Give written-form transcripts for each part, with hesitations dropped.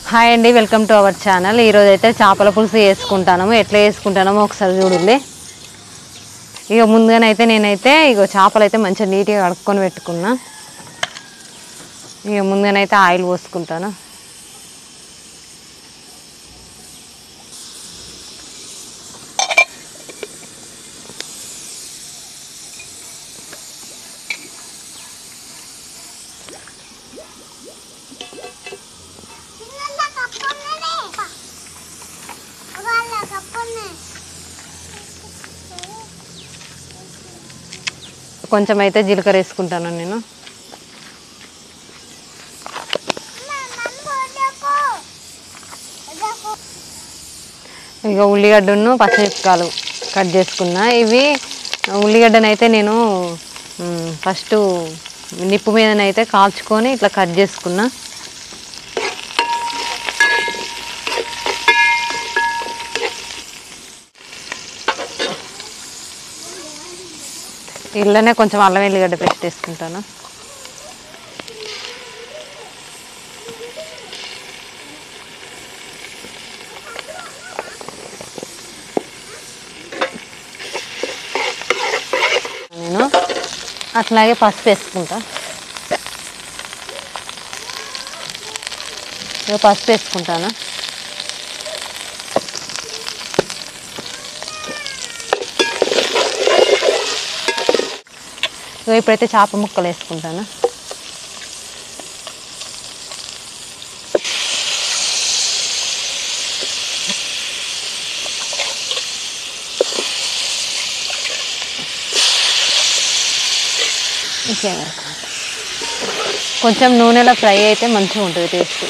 Hi అండి, welcome to our channel. ఈరోజు అయితే చేపల పులుసు వేసుకుంటాము. ఎట్లా వేసుకుంటామో ఒకసారి చూడండి. ఇక ముందుగానైతే నేనైతే చేపలు అయితే మంచిగా నీట్గా కడుక్కొని పెట్టుకున్నా. ఇక ముందుగానైతే ఆయిల్ పోసుకుంటాను. కొంచెం అయితే జీలకర్ర వేసుకుంటాను నేను. ఇక ఉల్లిగడ్డను పచ్చిమిరపకాయలు కట్ చేసుకున్నా. ఇవి ఉల్లిగడ్డనైతే నేను ఫస్ట్ నిప్పు మీదనైతే కాల్చుకొని ఇట్లా కట్ చేసుకున్నా. ఇళ్ళనే కొంచెం అల్లం వెల్లిగడ్డ పేస్ట్ వేసుకుంటాను. నేను అట్లాగే పసుపు వేసుకుంటా. పసుపు వేసుకుంటాను. ఇప్పుడైతే చేప ముక్కలు వేసుకుంటాను. కొంచెం నూనెలో ఫ్రై అయితే మంచిగా ఉంటుంది టేస్ట్.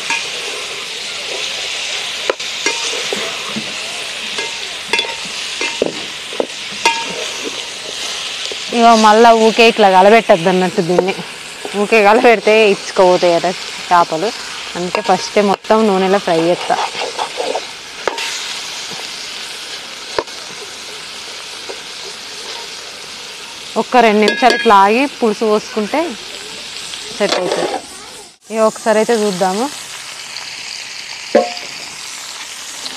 ఇక మళ్ళీ ఊకే ఇట్లా కలబెట్టద్దు అన్నట్టు. దీన్ని ఊకే కలబెడితే ఇచ్చుకోపోతాయి అట చేపలు. అందుకే ఫస్టే మొత్తం నూనెలో ఫ్రై చేస్తా. ఒక్క 2 నిమిషాలు ఇట్లా ఆగి పులుసు పోసుకుంటే సెట్ అవుతుంది. ఇక ఒకసారి అయితే చూద్దాము.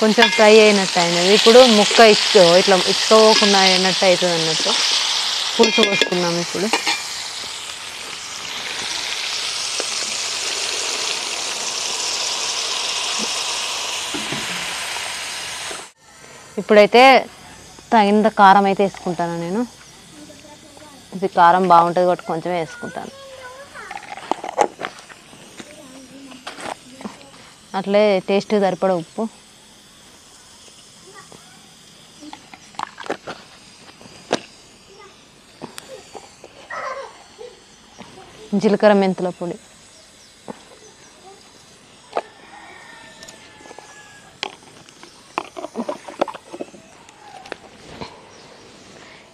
కొంచెం ఫ్రై అయినట్టు అయినది. ఇప్పుడు ముక్క ఇట్లా ఇచ్చుకోకుండా అయినట్టు అవుతుంది అన్నట్టు. పులుసు పోసుకున్నాము ఇప్పుడు. ఇప్పుడైతే తగినంత కారం అయితే వేసుకుంటాను నేను. ఇది కారం బాగుంటుంది కాబట్టి కొంచెం వేసుకుంటాను. అట్లే టేస్ట్ సరిపడ ఉప్పు. జీలకర్ర మెంతుల పొడి.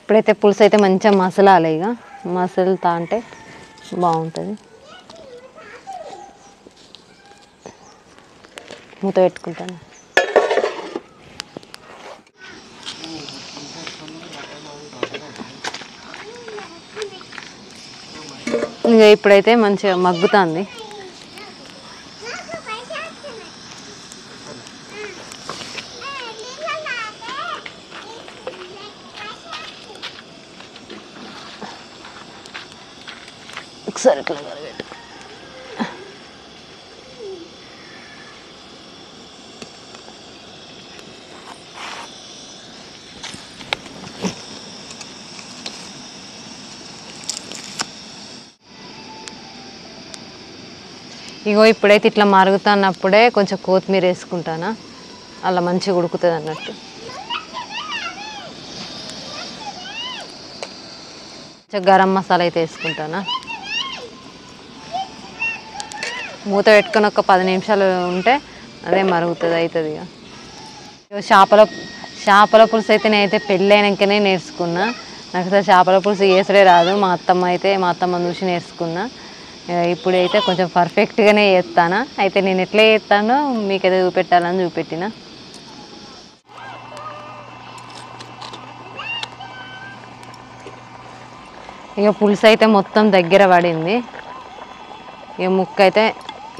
ఇప్పుడైతే పులుసు అయితే మంచిగా మసలాలి. ఇక మసలుతా అంటే బాగుంటుంది. మూత పెట్టుకుంటాను. ఇక ఇప్పుడైతే మంచిగా మగ్గుతుంది. ఒకసారి ఇట్లా కలగట్టు. ఇగో ఇప్పుడైతే ఇట్లా మరుగుతున్నప్పుడే కొంచెం కొత్తిమీర వేసుకుంటానా. అలా మంచిగా ఉడుకుతుంది అన్నట్టు. కొంచెం గరం మసాలా అయితే వేసుకుంటానా. మూత పెట్టుకొని ఒక 10 నిమిషాలు ఉంటే అదే మరుగుతుంది, అవుతుంది. ఇక చేపల పులుసు అయితే నేనైతే పెళ్ళైనాకనే నేర్చుకున్నా. నాకు అసలు చేపల పులుసు వేసడే రాదు. మా అత్తమ్మ చూసి నేర్చుకున్నా. ఇప్పుడైతే కొంచెం పర్ఫెక్ట్గానే చేస్తాను. అయితే నేను ఎట్లా చేస్తానో మీకైతే చూపెట్టాలని చూపెట్టిన. ఇక పులుసు అయితే మొత్తం దగ్గర పడింది. ఇక ముక్క అయితే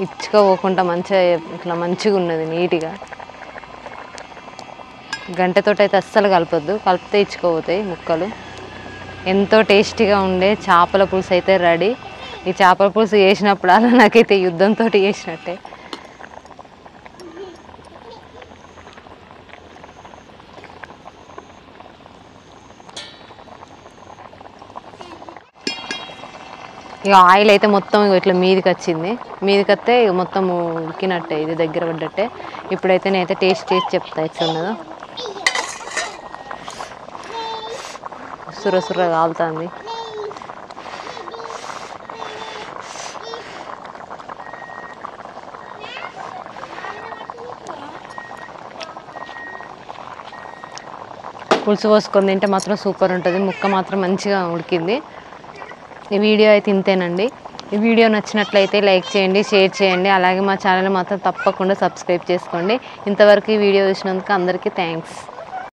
ఇచ్చుకోకుండా మంచిగా ఇట్లా మంచిగా ఉన్నది నీట్గా. గంటతోటి అయితే అస్సలు కలపొద్దు, కలిపితే ఇచ్చుకోపోతాయి ముక్కలు. ఎంతో టేస్టీగా ఉండే చేపల పులుసు అయితే రెడీ. ఈ చేపల పులుసు చేసినప్పుడల్లా నాకైతే యుద్ధంతో చేసినట్టే. ఇక ఆయిల్ అయితే మొత్తం ఇట్లా మీదికి వచ్చింది. మీదికి వస్తే ఇక మొత్తం ఉడికినట్టే, ఇది దగ్గర పడ్డట్టే. ఇప్పుడైతే నేనైతే టేస్ట్ చేసి చెప్తా ఎట్లున్నదో. సుర్ర సుర్ర కాలుతుంది. పులుసు పోసుకొని తింటే మాత్రం సూపర్ ఉంటుంది. ముక్క మాత్రం మంచిగా ఉడికింది. ఈ వీడియో అయితే ఇంతేనండి. ఈ వీడియో నచ్చినట్లయితే లైక్ చేయండి, షేర్ చేయండి. అలాగే మా ఛానల్ మాత్రం తప్పకుండా సబ్స్క్రైబ్ చేసుకోండి. ఇంతవరకు ఈ వీడియో చూసినందుకు అందరికీ థ్యాంక్స్.